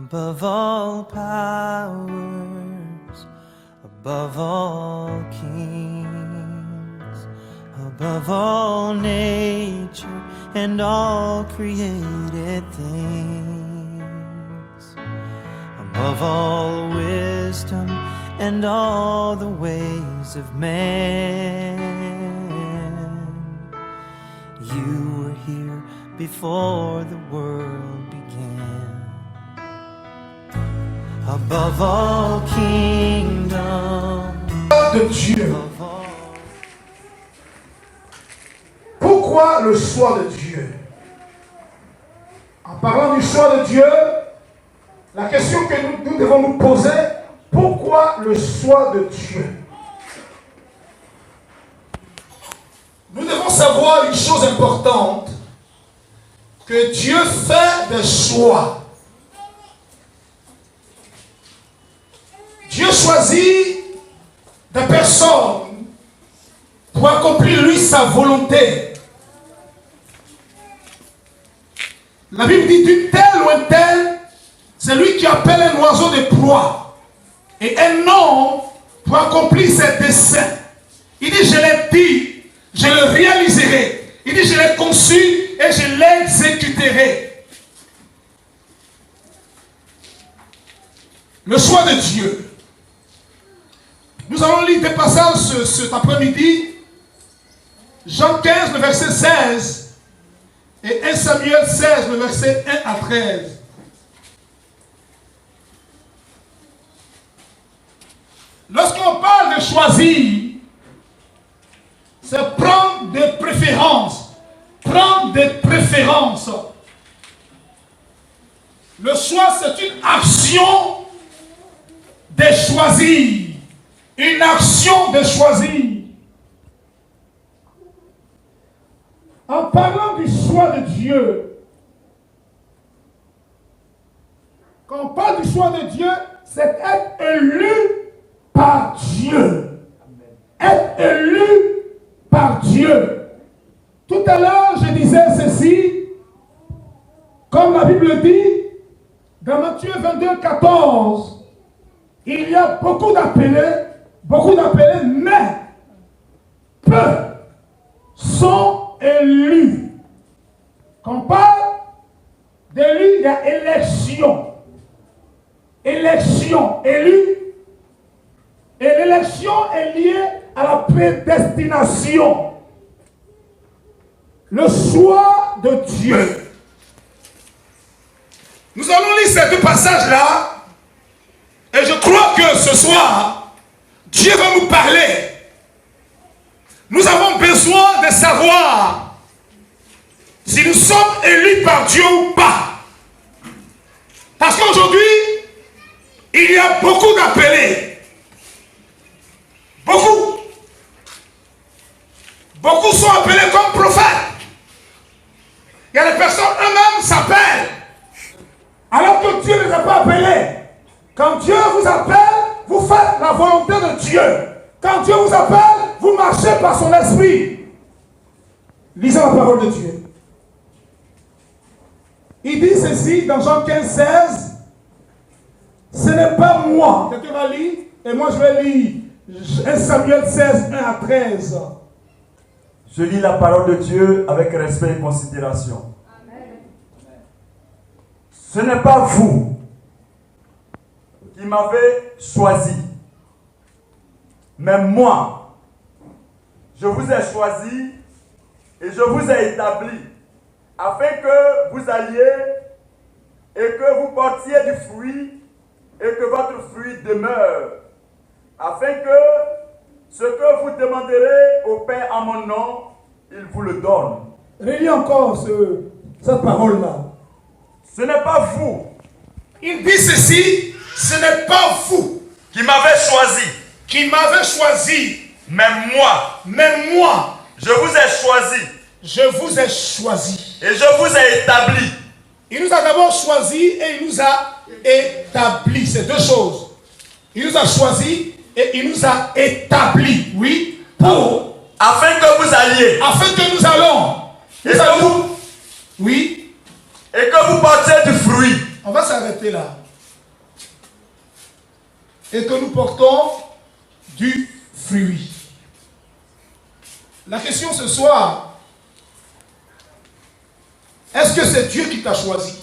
above all powers, above all kings, above all nature and all created things, above all wisdom and all the ways of man. You were here before the world began. Above all kingdoms, de Dieu. Pourquoi le choix de Dieu? En parlant du choix de Dieu, la question que nous devons nous poser, pourquoi le choix de Dieu? Nous devons savoir une chose importante, que Dieu fait des choix. Dieu choisit des personnes pour accomplir lui sa volonté. La Bible dit d'une telle ou une telle, c'est lui qui appelle un oiseau de proie et un homme pour accomplir ses desseins. Il dit, je l'ai dit, je le réaliserai. Il dit, je l'ai conçu et je l'exécuterai. Le choix de Dieu. Nous allons lire des passages cet après-midi. Jean 15, le verset 16. Et 1 Samuel 16, le verset 1 à 13. Lorsqu'on parle de choisir, c'est prendre des préférences. Prendre des préférences. Le choix, c'est une action de choisir. Une action de choisir. En parlant du choix de Dieu, quand on parle du choix de Dieu, c'est être élu par Dieu. Être élu par Dieu. Tout à l'heure, je disais ceci, comme la Bible dit, dans Matthieu 22, 14, il y a beaucoup d'appelés, mais peu sont élus. Quand on parle d'élus, il y a élection. Élection, élu. Et l'élection est liée à la prédestination. Le choix de Dieu. Nous allons lire ces deux passages-là. Et je crois que ce soir, Dieu va nous parler. Nous avons besoin de savoir si nous sommes élus par Dieu ou pas. Parce qu'aujourd'hui, il y a beaucoup d'appelés. Beaucoup. Beaucoup sont appelés comme prophètes. Il y a des personnes eux-mêmes s'appellent. Alors que Dieu ne les a pas appelés. Quand Dieu vous appelle, vous faites la volonté de Dieu. Quand Dieu vous appelle, vous marchez par son esprit. Lisez la parole de Dieu. Il dit ceci dans Jean 15, 16. Ce n'est pas moi. Quelqu'un va lire et moi je vais lire 1 Samuel 16, 1 à 13. Je lis la parole de Dieu avec respect et considération. Amen. Ce n'est pas vous qui m'avez choisi, mais moi, je vous ai choisi et je vous ai établi afin que vous alliez et que vous portiez du fruit et que votre fruit demeure, afin que ce que vous demanderez au Père en mon nom, il vous le donne. Relis encore cette parole-là. Ce n'est pas vous. Il dit ceci, ce n'est pas vous qui m'avez choisi. Qui m'avez choisi. Mais moi, je vous ai choisi. Je vous ai choisi. Et je vous ai établi. Il nous a d'abord choisi et il nous a établi. C'est deux choses. Il nous a choisi et il nous a établi. Oui. Pour. Afin que vous alliez. Afin que nous allons. Et que vous. Oui. Et que vous portiez du fruit. On va s'arrêter là. et que nous portons du fruit. La question ce soir, est-ce que c'est Dieu qui t'a choisi?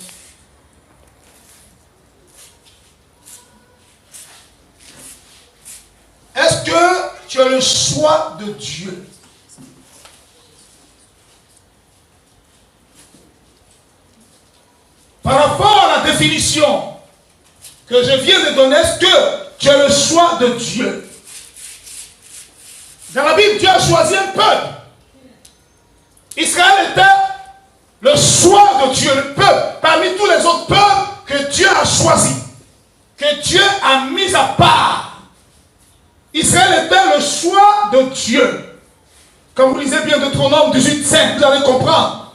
Est-ce que tu as le choix de Dieu? Par rapport à la définition que je viens de donner, est-ce que tu as le choix de Dieu? Dans la Bible, Dieu a choisi un peuple. Israël était le choix de Dieu, le peuple, parmi tous les autres peuples que Dieu a choisi, que Dieu a mis à part. Israël était le choix de Dieu. Quand vous lisez bien Deutéronome 18:5, vous allez comprendre.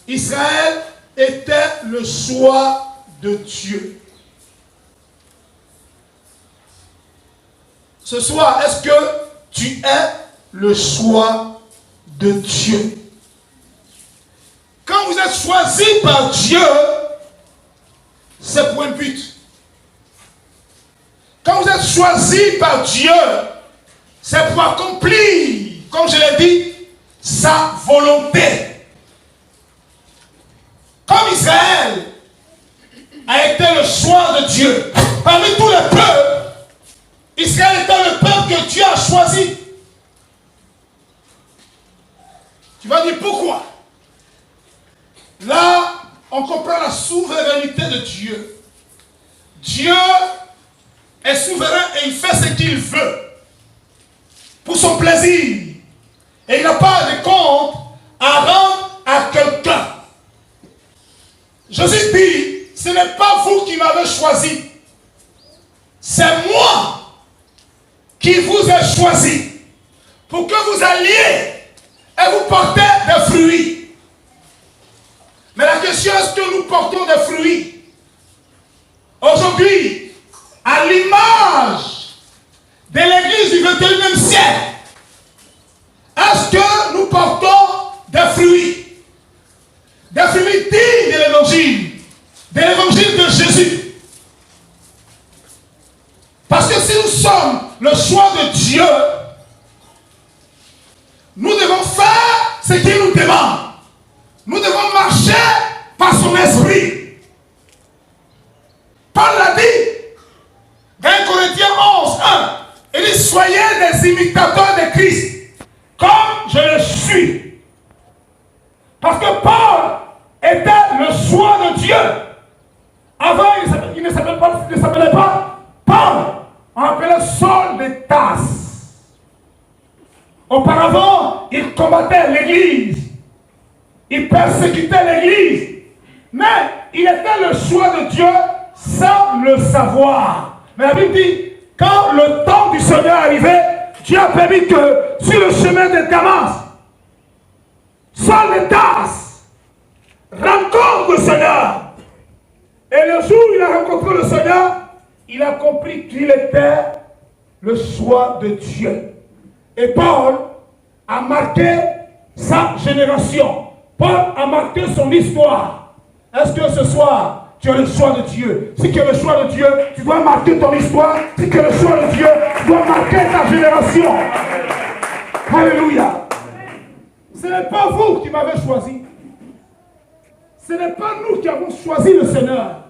Israël était le choix de Dieu. Ce soir, est-ce que tu es le choix de Dieu? Quand vous êtes choisi par Dieu, c'est pour un but. Quand vous êtes choisi par Dieu, c'est pour accomplir, comme je l'ai dit, sa volonté. Comme Israël a été le choix de Dieu, parmi tous les peuples, Israël était le peuple que Dieu a choisi. Tu vas dire pourquoi? Là, on comprend la souveraineté de Dieu. Dieu est souverain et il fait ce qu'il veut pour son plaisir. Et il n'a pas de compte à rendre à quelqu'un. Jésus dit, ce n'est pas vous qui m'avez choisi. C'est moi qui vous ai choisi pour que vous alliez et vous portez des fruits. Mais la question, est-ce que nous portons des fruits? Aujourd'hui, à l'image de l'église du 21e siècle, est-ce que nous portons des fruits? Des fruits dignes de l'évangile de Jésus. Parce que si nous sommes le choix de Dieu, nous devons faire ce qu'il nous demande. Nous devons marcher par son esprit. Paul l'a dit dans 1 Corinthiens 11:1. Il dit, soyez des imitateurs de Christ, comme je le suis. Parce que Paul était le choix de Dieu. Avant, il ne s'appelait pas Paul. On l'appelait Saul de Tarse. Auparavant, il combattait l'église. Il persécutait l'église. Mais il était le choix de Dieu sans le savoir. Mais la Bible dit, quand le temps du Seigneur arrivait, Dieu a permis que sur le chemin de Damas, Saul de Tarse rencontre le Seigneur. Et le jour où il a rencontré le Seigneur, il a compris qu'il était le choix de Dieu. Et Paul a marqué sa génération. Paul a marqué son histoire. Est-ce que ce soir, tu as le choix de Dieu? Si tu as le choix de Dieu, tu dois marquer ton histoire. Si tu as le choix de Dieu, tu dois marquer ta génération. Alléluia. Ce n'est pas vous qui m'avez choisi. Ce n'est pas nous qui avons choisi le Seigneur.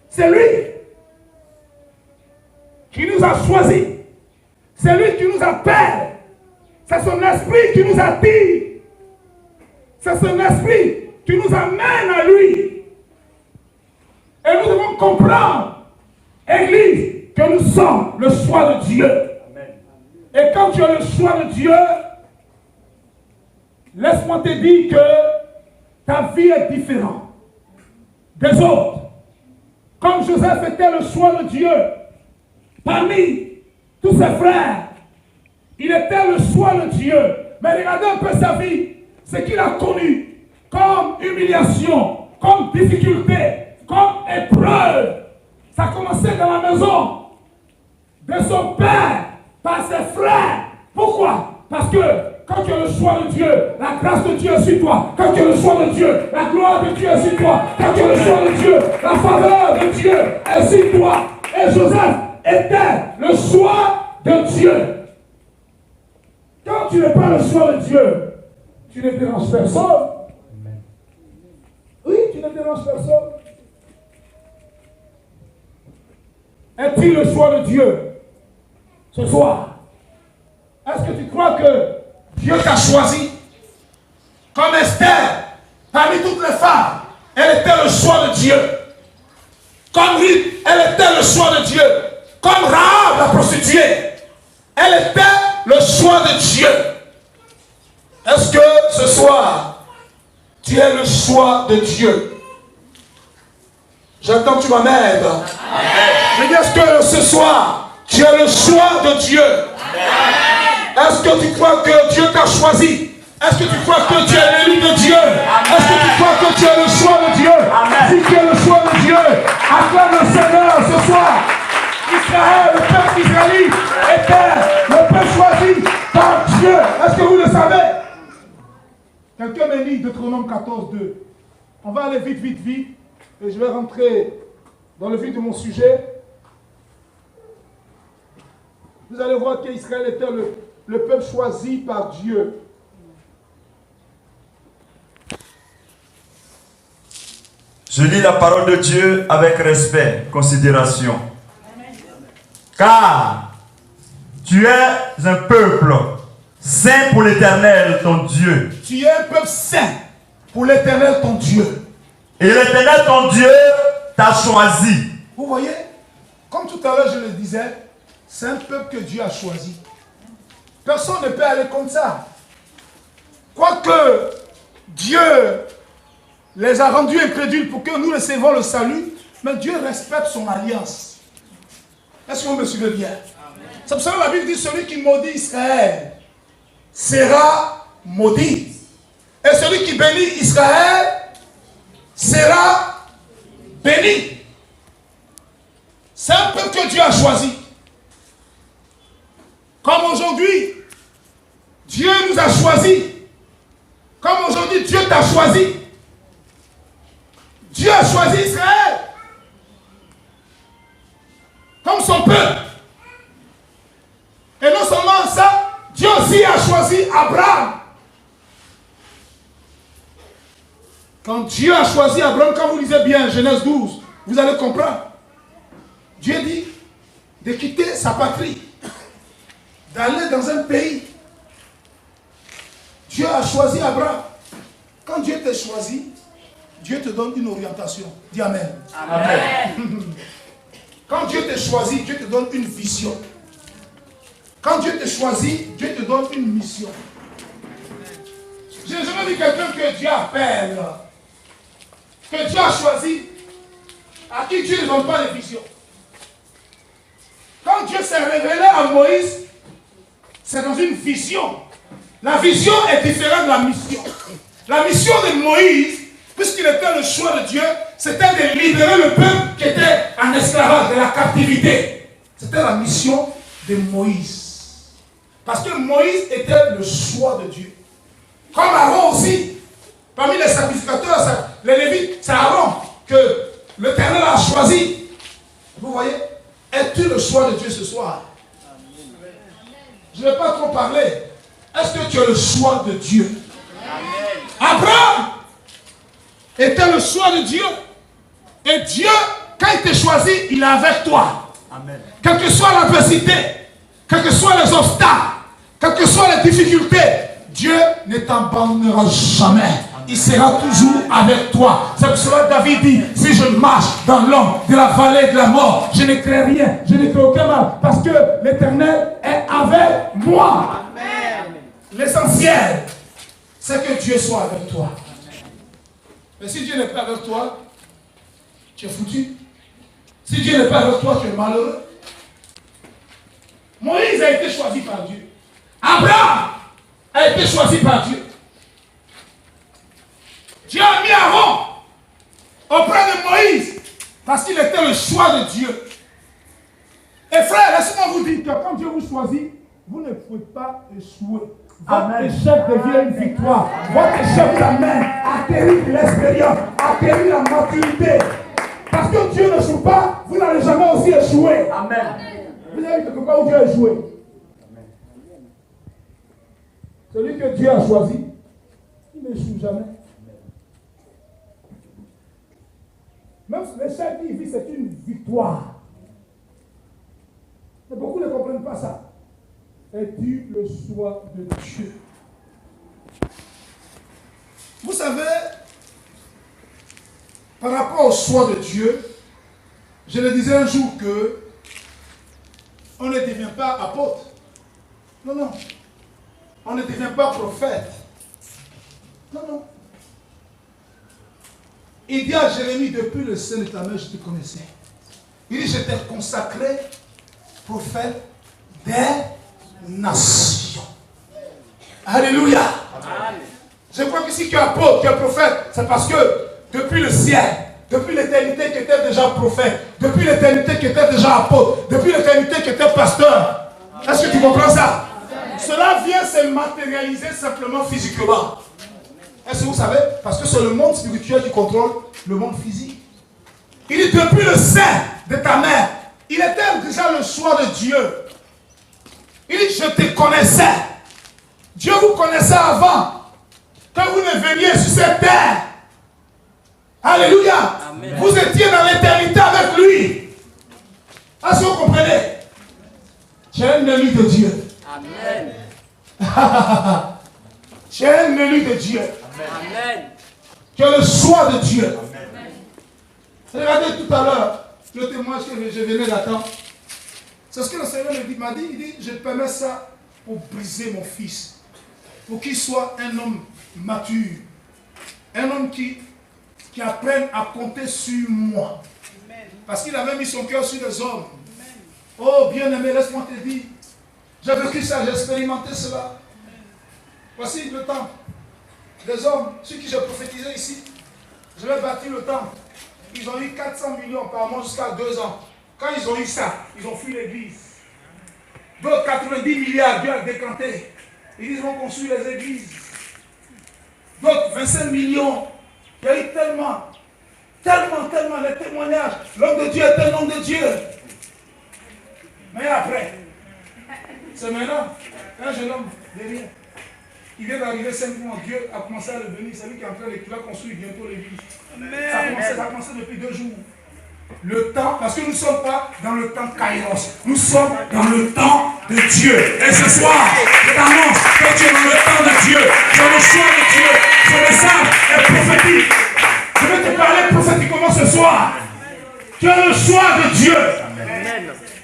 C'est lui qui nous a choisis. C'est lui qui nous appelle. C'est son esprit qui nous attire. C'est son esprit qui nous amène à lui. Et nous devons comprendre, Église, que nous sommes le choix de Dieu. Amen. Et quand tu as le choix de Dieu, laisse-moi te dire que ta vie est différente des autres. Comme Joseph était le choix de Dieu, parmi tous ses frères, il était le choix de Dieu. Mais regardez un peu sa vie, ce qu'il a connu comme humiliation, comme difficulté, comme épreuve. Ça commençait dans la maison de son père, par ses frères. Pourquoi? Parce que quand tu as le choix de Dieu, la grâce de Dieu est sur toi. Quand tu as le choix de Dieu, la gloire de Dieu est sur toi. Quand tu as le choix de Dieu, la faveur de Dieu est sur toi. Et Joseph était le choix de Dieu. Quand tu n'es pas le choix de Dieu, tu ne déranges personne. Oui, tu ne déranges personne. Es-tu le choix de Dieu ce soir? Est-ce que tu crois que Dieu t'a choisi? Comme Esther, parmi toutes les femmes, elle était le choix de Dieu. Comme Ruth, elle était le choix de Dieu. Comme Rahab, la prostituée, elle était le choix de Dieu. Est-ce que ce soir, tu es le choix de Dieu? J'attends que tu m'amènes. Je dis, est-ce que ce soir, tu es le choix de Dieu? Est-ce que tu crois que Dieu t'a choisi? Est-ce que tu crois que tu es l'élu de Dieu? Est-ce que tu crois que tu es le choix de Dieu? Si tu es le choix de Dieu, acclame le Seigneur ce soir. Israël, le peuple israélite, était le peuple choisi par Dieu. Est-ce que vous le savez? Quelqu'un m'a dit Deutéronome 14, 2. On va aller vite, vite, vite. Et je vais rentrer dans le vif de mon sujet. Vous allez voir qu'Israël était le peuple choisi par Dieu. Je lis la parole de Dieu avec respect, considération. Car tu es un peuple saint pour l'Éternel, ton Dieu. Tu es un peuple saint pour l'Éternel, ton Dieu. Et l'Éternel, ton Dieu, t'a choisi. Vous voyez, comme tout à l'heure je le disais, c'est un peuple que Dieu a choisi. Personne ne peut aller comme ça. Quoique Dieu les a rendus incrédules pour que nous recevions le salut, mais Dieu respecte son alliance. Est-ce que vous me suivez bien? C'est pour ça que la Bible dit, celui qui maudit Israël sera maudit. Et celui qui bénit Israël sera béni. C'est un peuple que Dieu a choisi. Comme aujourd'hui, Dieu nous a choisis. Comme aujourd'hui, Dieu t'a choisi. Dieu a choisi Israël comme son peuple. Et non seulement ça, Dieu aussi a choisi Abraham. Quand Dieu a choisi Abraham, quand vous lisez bien Genèse 12, vous allez comprendre. Dieu dit de quitter sa patrie, d'aller dans un pays. Dieu a choisi Abraham. Quand Dieu t'a choisi, Dieu te donne une orientation. Dis Amen. Amen. Quand Dieu te choisit, Dieu te donne une vision. Quand Dieu te choisit, Dieu te donne une mission. Je n'ai jamais vu quelqu'un que Dieu appelle, que Dieu a choisi, à qui Dieu ne donne pas de vision. Quand Dieu s'est révélé à Moïse, c'est dans une vision. La vision est différente de la mission. La mission de Moïse, puisqu'il était le choix de Dieu, c'était de libérer le peuple qui était en esclavage, de la captivité. C'était la mission de Moïse. Parce que Moïse était le choix de Dieu. Comme Aaron aussi. Parmi les sacrificateurs, les Lévites, c'est Aaron que l'Éternel a choisi. Vous voyez? Es-tu le choix de Dieu ce soir? Je ne vais pas trop parler. Est-ce que tu es le choix de Dieu? Abraham était le choix de Dieu. Et Dieu, quand il t'a choisi, il est avec toi. Amen. Quelle que soit l'adversité, quels que soient les obstacles, quelles que soient les difficultés, Dieu ne t'abandonnera jamais. Il sera toujours avec toi. C'est pour cela que David dit, si je marche dans l'ombre de la vallée de la mort, je ne crains rien, je ne crains aucun mal, parce que l'Éternel est avec moi. Amen. L'essentiel, c'est que Dieu soit avec toi. Mais si Dieu n'est pas avec toi, tu es foutu. Si Dieu n'est pas avec toi, tu es malheureux. Moïse a été choisi par Dieu. Abraham a été choisi par Dieu. Dieu a mis Aaron auprès de Moïse parce qu'il était le choix de Dieu. Et frère, laissez-moi vous dire que quand Dieu vous choisit, vous ne pouvez pas échouer. Votre échec devient une victoire. Votre échec vous amène à acquérir l'expérience, à acquérir la maturité. Parce que Dieu ne joue pas, vous n'allez jamais aussi échouer. Amen. vous avez quelque part où Dieu a joué. Celui que Dieu a choisi, il n'échoue jamais. Même l'échec qu'il vit, c'est une victoire. Mais beaucoup ne comprennent pas ça. Es-tu le choix de Dieu? Vous savez, par rapport au choix de Dieu, je le disais un jour que on ne devient pas apôtre. Non, non. On ne devient pas prophète. Non, non. Il dit à Jérémie, depuis le sein de ta mère, je te connaissais. Il dit, je t'ai consacré prophète des nations. Alléluia. Amen. Je crois que si tu es apôtre, tu es prophète, c'est parce que depuis le ciel, depuis l'éternité que tu étais déjà prophète, depuis l'éternité que tu étais déjà apôtre, depuis l'éternité que tu étais pasteur. Est-ce que tu comprends ça? Cela vient se matérialiser simplement physiquement. Est-ce que vous savez? Parce que c'est le monde spirituel qui contrôle le monde physique. Il dit depuis le sein de ta mère, il était déjà le choix de Dieu. Il dit je te connaissais. Dieu vous connaissait avant que vous ne veniez sur cette terre. Alléluia. Amen. Vous étiez dans l'éternité avec lui. Est-ce que vous comprenez? Tu es un élu de Dieu. Amen. Tu es un élu de Dieu. Amen. Tu es le choix de Dieu. Amen. Regardez tout à l'heure le témoignage que je venais d'attendre. C'est ce que le Seigneur m'a dit. Il dit, je permets ça pour briser mon fils. Pour qu'il soit un homme mature. Un homme qui apprenne à compter sur moi. Parce qu'il avait mis son cœur sur les hommes. Oh bien-aimé, laisse-moi te dire. J'ai vécu ça, j'ai expérimenté cela. Voici le temple. Les hommes, ceux qui j'ai prophétisé ici, je vais bâtir le temple. Ils ont eu 400 millions par mois jusqu'à 2 ans. Quand ils ont eu ça, ils ont fui l'église. D'autres 90 milliards, Dieu a décanté. Ils vont construire les églises. D'autres 25 millions. Il y a eu tellement les témoignages. L'homme de Dieu est un homme de Dieu. Mais après, c'est maintenant, un jeune homme derrière. Il vient d'arriver 5 mois, Dieu a commencé à le bénir. C'est lui qui est en train de construire bientôt l'église. Ça a commencé depuis 2 jours. Le temps, parce que nous ne sommes pas dans le temps Kairos, nous sommes dans le temps de Dieu. Et ce soir, je t'annonce que tu es dans le temps de Dieu, tu es le choix de Dieu. Ce message est prophétique. Je vais te parler prophétiquement ce soir. Tu es le choix de Dieu.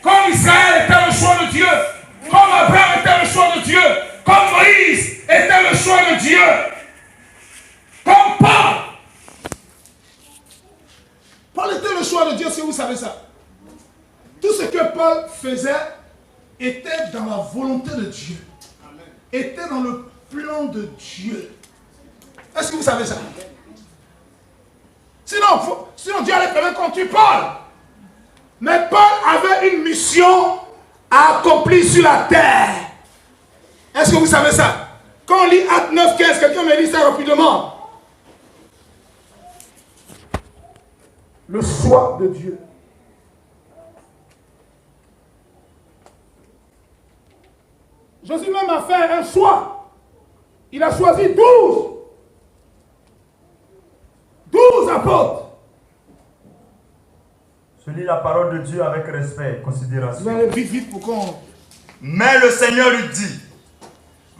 Comme Israël était le choix de Dieu, comme Abraham était le choix de Dieu, comme Moïse était le choix de Dieu, comme Paul. Paul était le choix de Dieu, si vous savez ça. Tout ce que Paul faisait était dans la volonté de Dieu. Était dans le plan de Dieu. Est-ce que vous savez ça? Sinon Dieu allait permettre qu'on tue Paul. Mais Paul avait une mission à accomplir sur la terre. Est-ce que vous savez ça? Quand on lit Actes 9, 15, quelqu'un me lit ça rapidement. Le choix de Dieu. Jésus même a fait un choix. Il a choisi 12. 12 apôtres. Je lis la parole de Dieu avec respect et considération. Vous allez vite pour qu'on... Mais le Seigneur lui dit,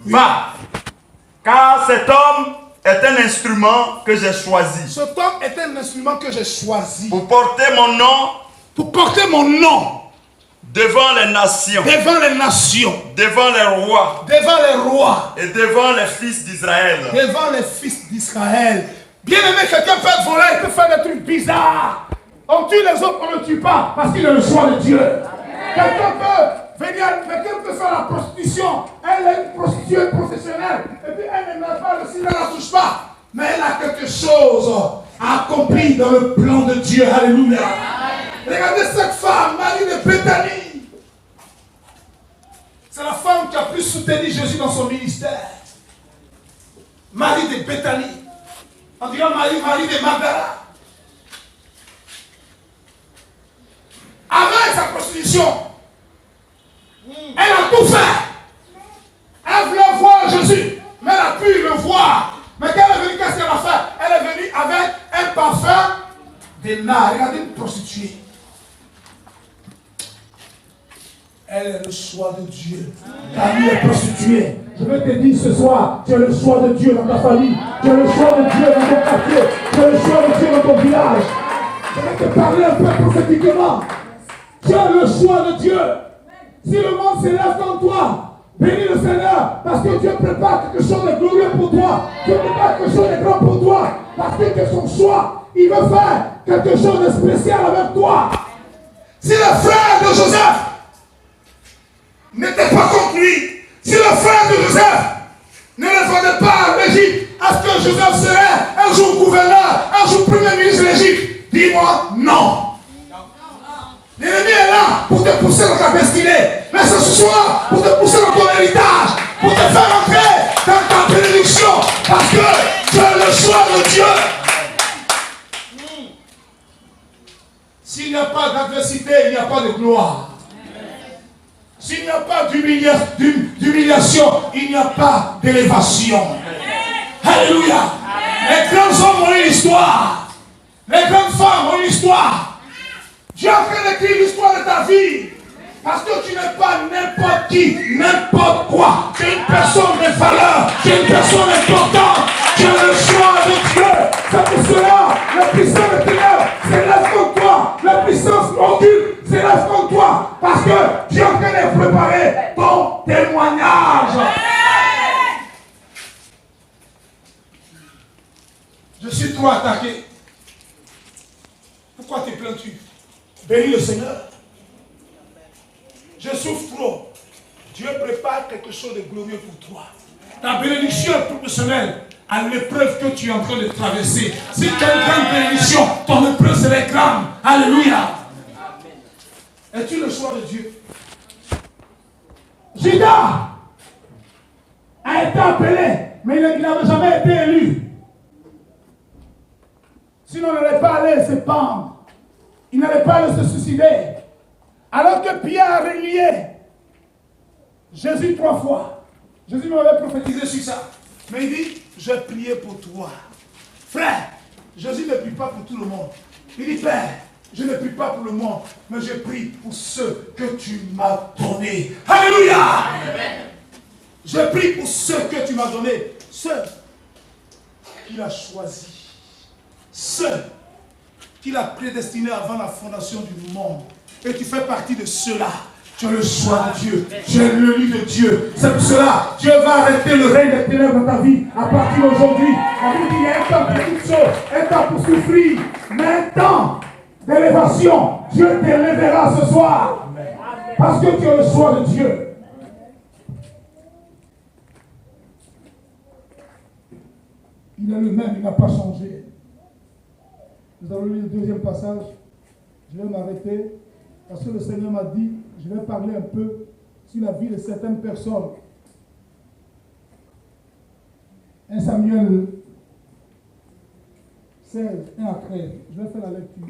va, car cet homme est un instrument que j'ai choisi. Cet homme est un instrument que j'ai choisi. Pour porter mon nom. Pour porter mon nom. Devant les nations. Devant les nations. Devant les rois. Devant les rois. Et devant les fils d'Israël. Devant les fils d'Israël. Bien aimé, quelqu'un peut voler, il peut faire des trucs bizarres. On tue les autres, on ne tue pas, parce qu'il est le choix de Dieu. Quelqu'un peut faire la prostitution. Elle est une prostituée professionnelle. Et puis elle n'aime pas le signe, elle ne la touche pas. Mais elle a quelque chose à accomplir dans le plan de Dieu. Alléluia. Regardez cette femme, Marie de Béthanie. C'est la femme qui a pu soutenir Jésus dans son ministère. Marie de Béthanie. On dirait Marie de Magdala. Avec sa prostitution, Elle a tout fait. Elle voulait voir Jésus, mais elle a pu le voir. Mais quand elle est venue, qu'est-ce qu'elle a fait? Elle est venue avec un parfum de nard. Regardez une prostituée. Elle est le choix de Dieu. Ta vie est prostituée. Je veux te dire ce soir, tu es le choix de Dieu dans ta famille. Tu es le choix de Dieu dans ton quartier. Tu es le choix de Dieu dans ton village. Je vais te parler un peu prophétiquement. Tu es le choix de Dieu. Si le monde s'élève contre toi, bénis le Seigneur, parce que Dieu prépare quelque chose de glorieux pour toi. Dieu prépare quelque chose de grand pour toi. Parce que c'est son choix. Il veut faire quelque chose de spécial avec toi. Si le frère de Joseph n'était pas contre lui, si le frère de Joseph ne le vendait pas en Égypte, est-ce que Joseph serait un jour gouverneur, un jour premier ministre de l'Égypte? Dis-moi non. L'ennemi est là pour te pousser dans ta destinée. Mais c'est ce soir pour te pousser dans ton héritage, pour te faire entrer dans ta bénédiction, parce que tu es le choix de Dieu. S'il n'y a pas d'adversité, il n'y a pas de gloire. S'il n'y a pas d'humiliation, il n'y a pas d'élévation. Alléluia. Les grands hommes ont une histoire. Les grandes femmes ont une histoire. Dieu est en train d'écrire l'histoire de ta vie. Parce que tu n'es pas n'importe qui, n'importe quoi. Tu es une personne de valeur. Tu es une personne importante. Tu es le choix de Dieu. C'est pour cela, la puissance de ténèbres s'élève contre toi. La puissance occulte s'élève contre toi. Parce que Dieu est en train de préparer ton témoignage. Je suis trop attaqué. Pourquoi te plains-tu? Bénis le Seigneur. Je souffre trop. Dieu prépare quelque chose de glorieux pour toi. Ta bénédiction est proportionnelle à l'épreuve que tu es en train de traverser. Si tu as une grande bénédiction, ton épreuve serait grande. Alléluia. Es-tu le choix de Dieu? Judas a été appelé, mais il n'avait jamais été élu. Sinon, il n'allait pas aller se pendre. Il n'allait pas aller se suicider. Alors que Pierre a relié Jésus 3 fois. Jésus m'avait prophétisé sur ça. Mais il dit, j'ai prié pour toi. Frère, Jésus ne prie pas pour tout le monde. Il dit, Père, je ne prie pas pour le monde, mais je prie pour ceux que tu m'as donnés. Alléluia. Je prie pour ceux que tu m'as donnés. Ceux qu'il a choisis. Ceux qu'il a prédestinés avant la fondation du monde. Et tu fais partie de ceux-là. Tu as le choix de Dieu. Tu es le lit de Dieu. C'est pour cela Dieu va arrêter le règne des ténèbres dans ta vie à partir d'aujourd'hui. On vous dit il y a un temps pour toutes choses, un temps pour souffrir, mais un temps d'élévation. Dieu t'élèvera ce soir. Parce que tu as le choix de Dieu. Il est le même, il n'a pas changé. Nous allons lire le deuxième passage. Je vais m'arrêter parce que le Seigneur m'a dit, je vais parler un peu sur la vie de certaines personnes. 1 Samuel 16, 1 à 13. Je vais faire la lecture.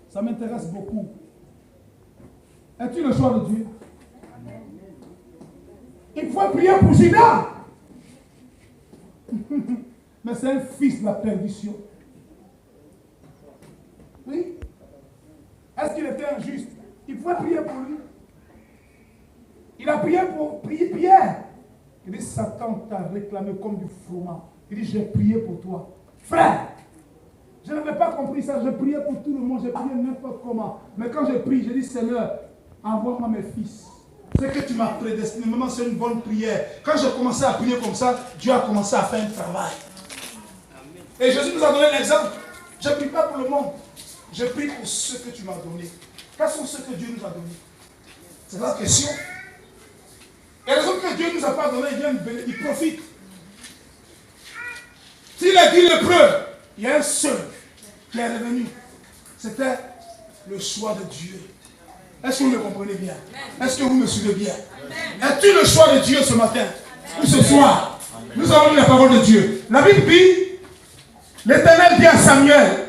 Ça m'intéresse beaucoup. Es-tu le choix de Dieu? Il faut prier pour Judas. Mais c'est un fils de la perdition. Oui. Est-ce qu'il était injuste? Il pouvait prier pour lui. Il a prié pour Pierre. Il dit, Satan t'a réclamé comme du froment. Il dit, j'ai prié pour toi. Frère, je n'avais pas compris ça. Je priais pour tout le monde. J'ai prié n'importe comment. Mais quand je prie, je dis, Seigneur, envoie-moi mes fils. Ce que tu m'as prédestiné, maintenant c'est une bonne prière. Quand j'ai commencé à prier comme ça, Dieu a commencé à faire un travail. Et Jésus nous a donné l'exemple. Je ne prie pas pour le monde. Je prie pour ceux que tu m'as donnés. Quels sont ceux que Dieu nous a donnés? C'est la question. Et les autres que Dieu ne nous a pas donnés, ils profitent. S'il a dit l'épreuve, il y a un seul qui est revenu. C'était le choix de Dieu. Est-ce que vous me comprenez bien? Est-ce que vous me suivez bien? Es-tu le choix de Dieu ce matin? Ou ce soir? Nous avons lu la parole de Dieu. La Bible dit, l'Éternel dit à Samuel,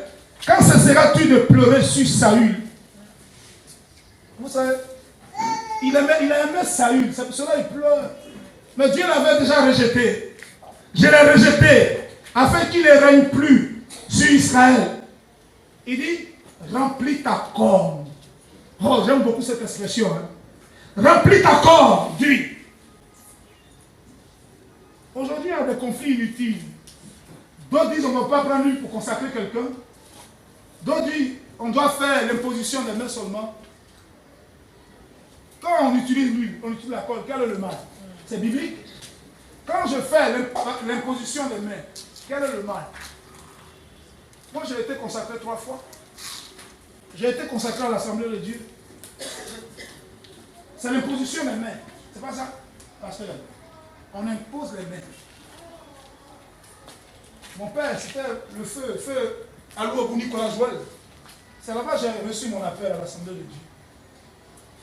quand cesseras-tu de pleurer sur Saül? Vous savez, il aimait Saül, c'est pour cela qu'il pleure. Mais Dieu l'avait déjà rejeté. Je l'ai rejeté, afin qu'il ne règne plus sur Israël. Il dit, remplis ta corne. Oh, j'aime beaucoup cette expression. Hein. Remplis ta corne d'huile. Aujourd'hui, il y a des conflits inutiles. D'autres disent, on ne va pas prendre l'huile pour consacrer quelqu'un. D'autres disent, on doit faire l'imposition des mains seulement. Quand on utilise l'huile, on utilise la colle, quel est le mal? C'est biblique. Quand je fais l'imposition des mains, quel est le mal? Moi, j'ai été consacré 3 fois. J'ai été consacré à l'Assemblée de Dieu. C'est l'imposition des mains. C'est pas ça? Parce que on impose les mains. Mon père, c'était le feu Alou Nicolas Joël. C'est là-bas que j'ai reçu mon appel à l'Assemblée de Dieu.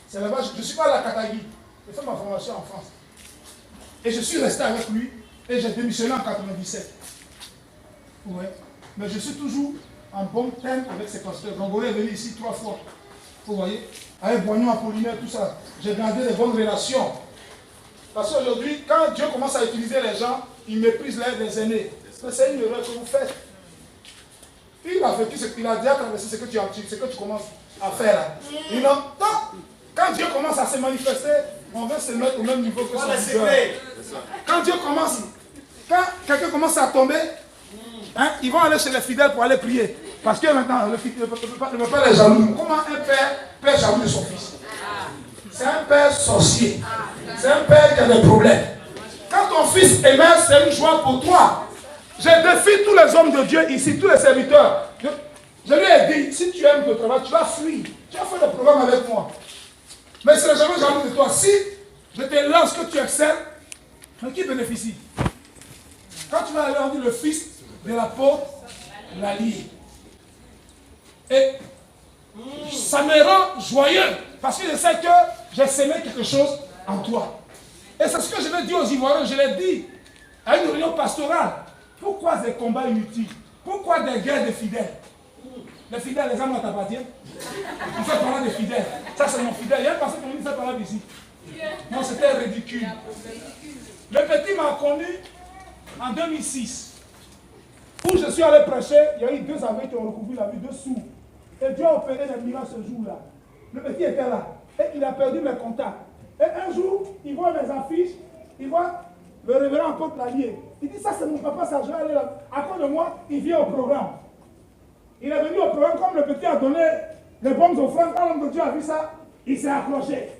C'est là-bas, je ne suis pas à la Katagui. J'ai fait ma formation en France. Et je suis resté avec lui et j'ai démissionné en 97. Ouais. Mais je suis toujours en bon terme avec ses pasteurs. Gongolais est venu ici 3 fois. Vous voyez? Avec Boignon, Apollinaire, tout ça. J'ai gardé des bonnes relations. Parce qu'aujourd'hui, quand Dieu commence à utiliser les gens, il méprise l'aide des aînés. C'est une erreur que vous faites. Il a vécu ce qu'il a déjà traversé, ce que tu commences à faire là. Il entend. Quand Dieu commence à se manifester, on va se mettre au même niveau que son leader. Quand Dieu commence, quand quelqu'un commence à tomber, hein, ils vont aller chez les fidèles pour aller prier. Parce que maintenant, le père est jaloux. Comment un père jaloux de son fils? C'est un père sorcier. C'est un père qui a des problèmes. Quand ton fils émerge, c'est une joie pour toi. Je défie tous les hommes de Dieu ici, tous les serviteurs. Je lui ai dit, si tu aimes le travail, tu vas fuir. Tu vas faire le programme avec moi. Mais c'est jamais jaloux de toi. Si je te lance que tu excelles, mais qui bénéficie? Quand tu vas aller, on dit le fils de la peau, l'allié. Et ça me rend joyeux parce que je sais que j'ai semé quelque chose en toi. Et c'est ce que je vais dire aux Ivoiriens. Je l'ai dit à une réunion pastorale. Pourquoi des combats inutiles? Pourquoi des guerres de fidèles? Les fidèles, les âmes ne t'appartiennent. On fait parler des fidèles. Ça, c'est mon fidèle. Il y a un pasteur qui m'a dit, fait parler d'ici. Non, c'était ridicule. Le petit m'a connu en 2006. Où je suis allé prêcher, il y a eu 2 aveugles qui ont recouvert la vue, 2 sourds. Et Dieu a opéré des miracles ce jour-là. Le petit était là. Et il a perdu mes contacts. Et un jour, il voit mes affiches, il voit le révérend Apôtre Lallier. Il dit, ça c'est mon papa, ça je vais aller là. À cause de moi, il vient au programme. Il est venu au programme, comme le petit a donné les bonnes offrandes. Quand l'homme de Dieu a vu ça, il s'est accroché.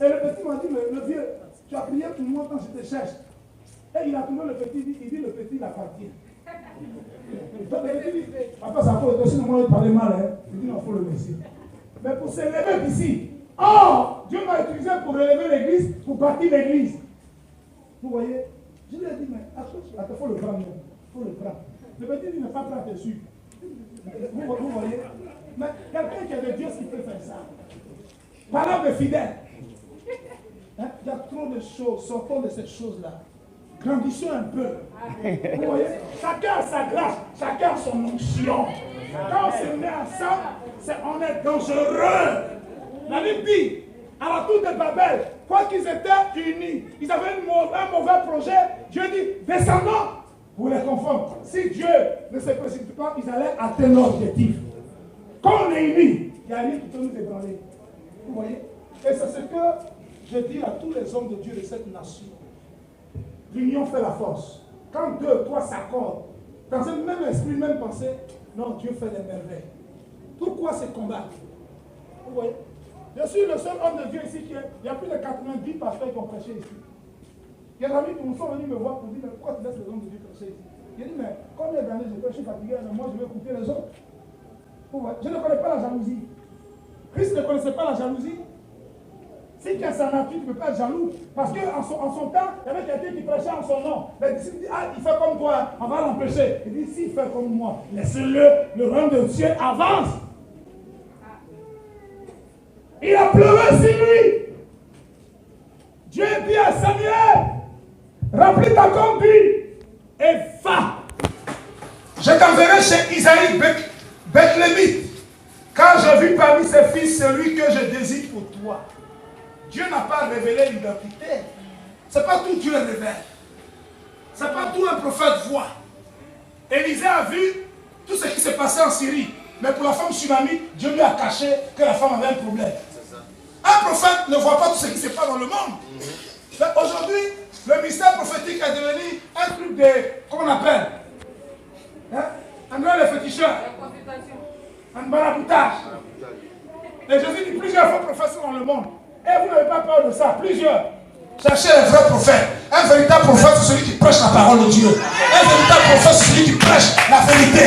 Et le petit m'a dit, le vieux, tu as prié pour moi quand je te cherche. Et il a tourné le petit, il dit, le petit, il appartient. Donc le petit dit, papa, ça faut aussi le monde parler mal. Hein. Il dit, non, il faut le laisser. Mais pour s'élever d'ici, oh, Dieu m'a utilisé pour relever l'église, pour bâtir l'église. Vous voyez? Je lui ai dit, mais il faut le prendre. Il faut le prendre. Le petit dit, ne pas prendre dessus. Vous voyez? Mais quelqu'un qui a de Dieu, qui peut faire ça. Parlant de fidèles. Hein? Il y a trop de choses. Sortons de cette chose-là. Grandissons un peu. Vous voyez? Chacun a sa grâce. Chacun a son onction. Quand on se met ensemble, on est dangereux. La Bible dit, à la tour de Babel, quoi qu'ils étaient unis, ils avaient un mauvais projet. Dieu dit, descendons pour les confondre. Si Dieu ne se précipite pas, ils allaient atteindre l'objectif. Quand on est unis, il y a rien qui peut nous ébranler. Vous voyez? Et c'est ce que je dis à tous les hommes de Dieu de cette nation. L'union fait la force. Quand 2, 3 s'accordent, dans un même esprit, même pensée, non, Dieu fait des merveilles. Pourquoi se combattre? Vous voyez? Je suis le seul homme de Dieu ici qui est. Il y a plus de 90 pasteurs qui ont prêché ici. Il y a des amis qui nous sont venus me voir pour dire, mais pourquoi tu laisses les hommes de Dieu prêcher ici? J'ai dit, mais combien d'années je prêche, je suis fatigué, mais moi je vais écouter les autres. Je ne connais pas la jalousie. Christ ne connaissait pas la jalousie. Si tu as sa nature, tu ne peux pas être jaloux. Parce qu'en son temps, il y avait quelqu'un qui prêchait en son nom. Les disciples disent, ah, il fait comme toi, on va l'empêcher. Il dit, s'il fait comme moi, laissez-le, le rang de Dieu avance. Il a pleuré sur lui. Dieu dit à Samuel, remplis ta combi et va. Je t'enverrai chez Isaïe Bethlémite, car j'ai vu parmi ses fils celui que je désire pour toi. Dieu n'a pas révélé l'identité. C'est pas tout Dieu révèle. C'est pas tout un prophète voit. Élisée a vu tout ce qui s'est passé en Syrie. Mais pour la femme tsunamite, Dieu lui a caché que la femme avait un problème. Un prophète ne voit pas tout ce qui se passe dans le monde. Aujourd'hui, le mystère prophétique est devenu un truc de, comment on appelle, un grand les féticheurs, un maraboutage. Et Jésus dit plusieurs faux prophètes sont dans le monde. Et vous n'avez pas peur de ça, plusieurs. Cherchez un vrai prophète. Un véritable prophète, c'est celui qui prêche la parole de Dieu. Un véritable prophète, c'est celui qui prêche la vérité.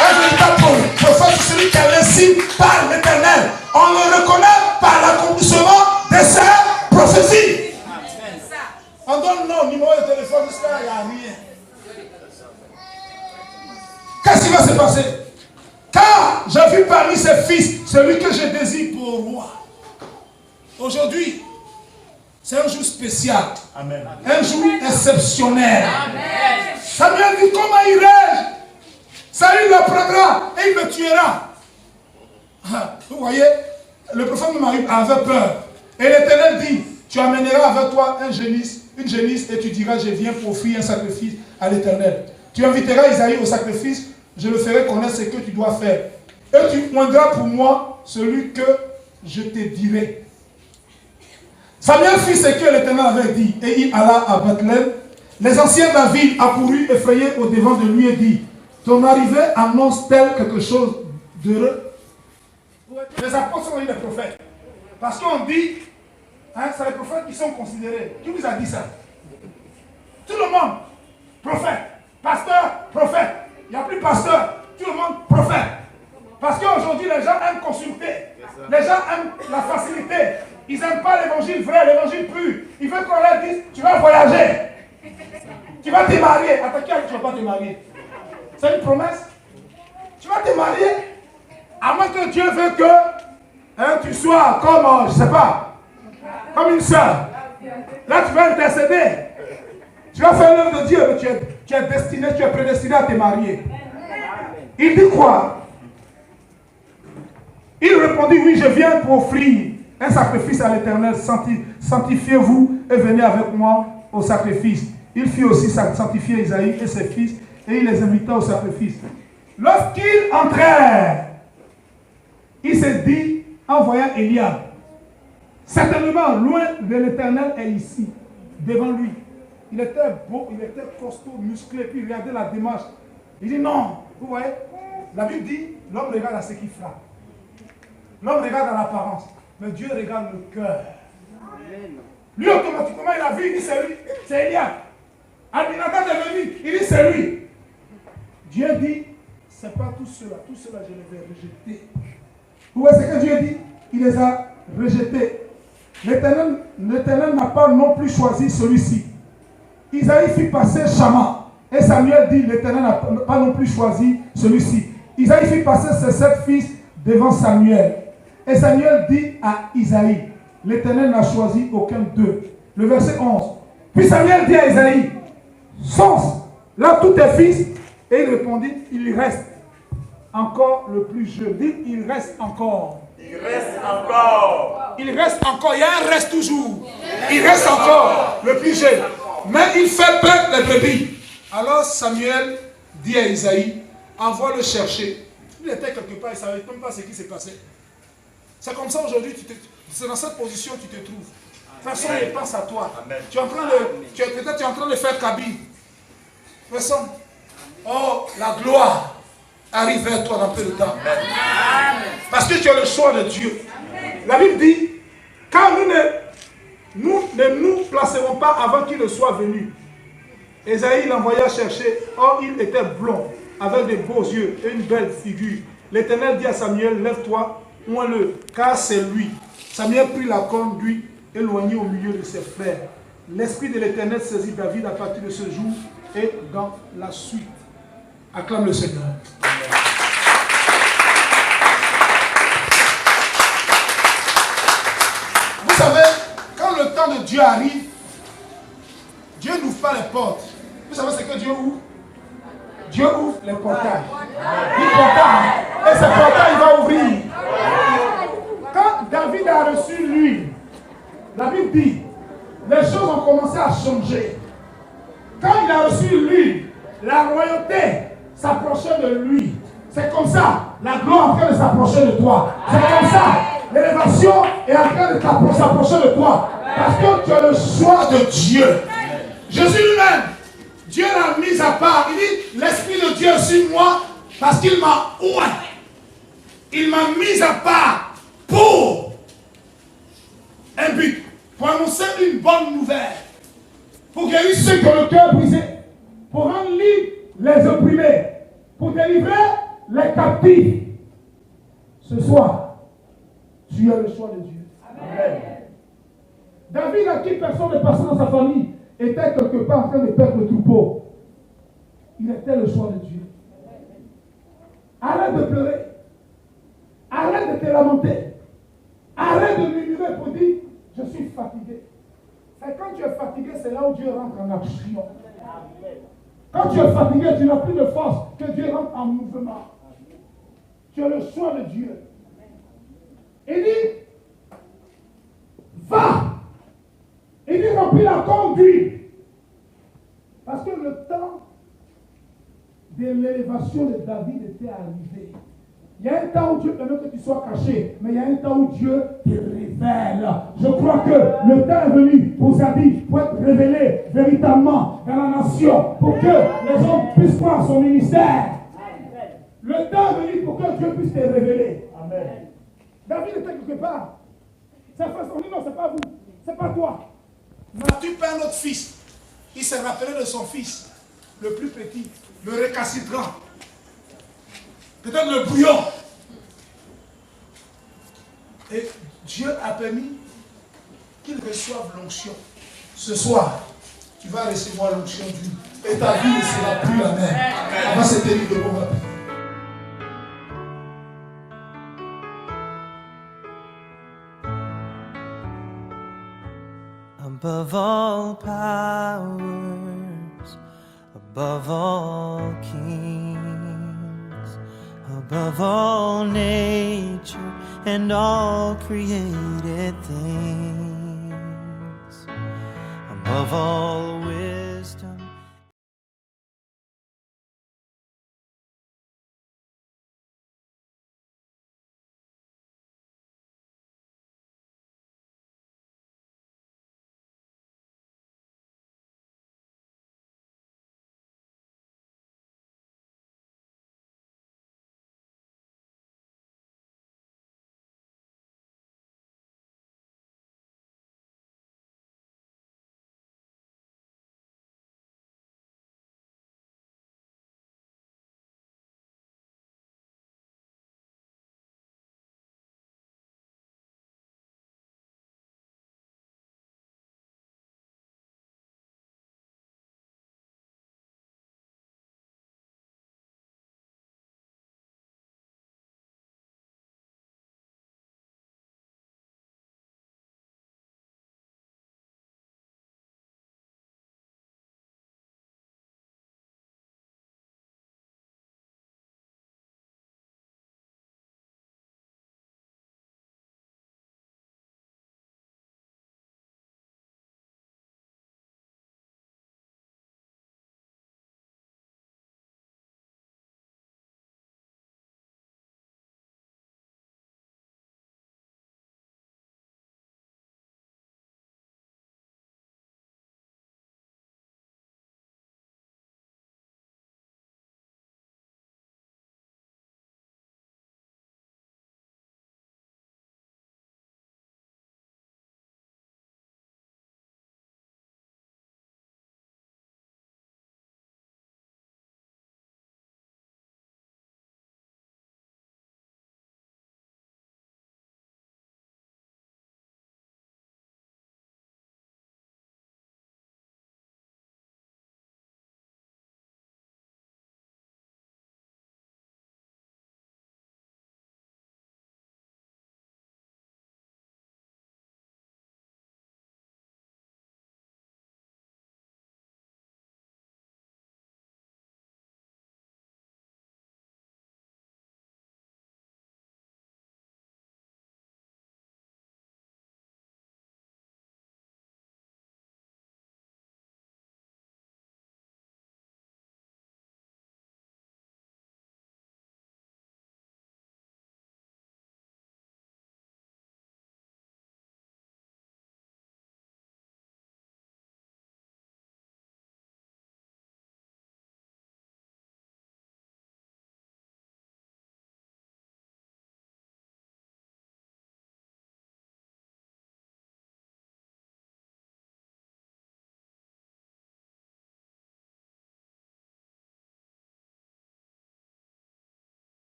Un véritable prophète, c'est celui qui est laissé par l'Éternel. On le reconnaît par l'accomplissement de ses prophéties. On donne nos numéros de téléphone jusqu'à là, il n'y a rien. Qu'est-ce qui va se passer? Car j'ai vu parmi ses fils celui que je désire pour roi. Aujourd'hui, c'est un jour spécial. Amen. Un jour exceptionnel. Amen. Samuel dit, comment irai-je? Saül le prendra et il me tuera. Vous voyez, le prophète Marie avait peur. Et l'Éternel dit, tu amèneras avec toi une génisse et tu diras, je viens pour offrir un sacrifice à l'Éternel. Tu inviteras Isaïe au sacrifice, je le ferai connaître ce que tu dois faire. Et tu oindras pour moi celui que je te dirai. Samuel fit ce que l'Éternel avait dit, et il alla à Bethléem. Les anciens de la ville accoururent effrayés au devant de lui et dit, ton arrivée annonce-t-elle quelque chose d'heureux? Les apôtres sont les prophètes. Parce qu'on dit, c'est les prophètes qui sont considérés. Qui vous a dit ça? Tout le monde, prophète. Pasteur, prophète. Il n'y a plus pasteur. Tout le monde, prophète. Parce qu'aujourd'hui, les gens aiment consulter. Les gens aiment la facilité. Ils n'aiment pas l'évangile vrai, l'évangile pur. Ils veulent qu'on leur dise, tu vas voyager. Tu vas te marier. Attends, qui a dit que tu ne vas pas te marier? C'est une promesse. Tu vas te marier. À moins que Dieu veut que tu sois comme, je ne sais pas, comme une sœur. Là, tu vas intercéder. Tu vas faire l'œuvre de Dieu, mais tu es destiné, tu es prédestiné à te marier. Il dit quoi? Il répondit, oui, je viens pour offrir un sacrifice à l'Éternel. Sanctifiez-vous et venez avec moi au sacrifice. Il fit aussi sanctifier Isaïe et ses fils, et il les invita au sacrifice. Lorsqu'ils entrèrent, il s'est dit, en voyant Eliab, certainement, loin de l'Éternel est ici, devant lui. Il était beau, il était costaud, musclé, puis il regardait la démarche. Il dit non, vous voyez, la Bible dit, l'homme regarde à ce qu'il frappe. L'homme regarde à l'apparence, mais Dieu regarde le cœur. Lui, automatiquement, il a vu, il dit c'est lui, c'est Eliab. Abinadab est venu, il dit c'est lui. Dieu dit, c'est pas tout cela je les ai rejetés. Vous voyez ce que Dieu dit? Il les a rejetés. L'Éternel n'a pas non plus choisi celui-ci. Isaïe fit passer Shama. Et Samuel dit, l'Éternel n'a pas non plus choisi celui-ci. Isaïe fit passer ses 7 fils devant Samuel. Et Samuel dit à Isaïe, l'Éternel n'a choisi aucun d'eux. Le verset 11. Puis Samuel dit à Isaïe, songe, là tous tes fils. Et il répondit, il reste encore le plus jeune. Dit, il reste encore. Il reste encore. Il reste encore. Il y a un reste toujours. Il reste encore le plus jeune. Mais il fait peur les brebis. Alors Samuel dit à Isaïe, envoie le chercher. Il était quelque part, il ne savait même pas ce qui s'est passé. C'est comme ça aujourd'hui, c'est dans cette position que tu te trouves. Personne ne pense à toi. Tu es en train peut-être tu es en train de faire cabine. Personne. Oh, la gloire arrive vers toi dans peu de temps. Parce que tu as le choix de Dieu. La Bible dit, car nous ne nous placerons pas avant qu'il ne soit venu. Esaïe l'envoya chercher. Or, il était blond, avec de beaux yeux et une belle figure. L'Éternel dit à Samuel, lève-toi, oins-le, car c'est lui. Samuel prit la corne d'huile, éloigné au milieu de ses frères. L'Esprit de l'Éternel saisit David à partir de ce jour et dans la suite. Acclame le Seigneur. Vous savez, quand le temps de Dieu arrive, Dieu n'ouvre pas les portes. Vous savez ce que Dieu ouvre? Dieu ouvre les portails. Les portails. Et ce portail il va ouvrir. Quand David a reçu l'huile, La Bible dit, les choses ont commencé à changer. Quand il a reçu lui, la royauté s'approchait de lui. C'est comme ça, la gloire est en train de s'approcher de toi. C'est comme ça, l'élévation est en train de s'approcher de toi. Parce que tu as le choix de Dieu. Jésus lui-même, Dieu l'a mis à part. Il dit, l'Esprit de Dieu est sur moi parce qu'il m'a oint. Il m'a mis à part pour un but, pour annoncer une bonne nouvelle, pour guérir ceux qui ont le cœur brisé, pour rendre libres les opprimés, pour délivrer les captifs. Ce soir, tu as le choix de Dieu. Amen. David, à qui personne ne passait dans sa famille, était quelque part en train de perdre le troupeau. Il était le choix de Dieu. Arrête de pleurer. Arrête de te lamenter. Arrête de murmurer pour dire, je suis fatigué. Et quand tu es fatigué, c'est là où Dieu rentre en action. Quand tu es fatigué, tu n'as plus de force, que Dieu rentre en mouvement. Tu as le choix de Dieu. Il dit, va. Il dit, remplis la conduite. Parce que le temps de l'élévation de David était arrivé. Il y a un temps où Dieu permet que tu sois caché, mais il y a un temps où Dieu te révèle. Je crois que le temps est venu pour David, pour être révélé véritablement dans la nation, pour que les hommes puissent voir son ministère. Le temps est venu pour que Dieu puisse te révéler. Amen. David était quelque part. Sa façon dit non, c'est pas vous, c'est pas toi. N'as-tu pas un autre fils? Il s'est rappelé de son fils, le plus petit, le récalcitrant. Peut-être le bouillon. Et Dieu a permis qu'il reçoive l'onction. Ce soir, tu vas recevoir l'onction du. Et ta vie ne sera plus la même. On va se tenir debout. Above all powers, above all kings, above all nature and all created things, above all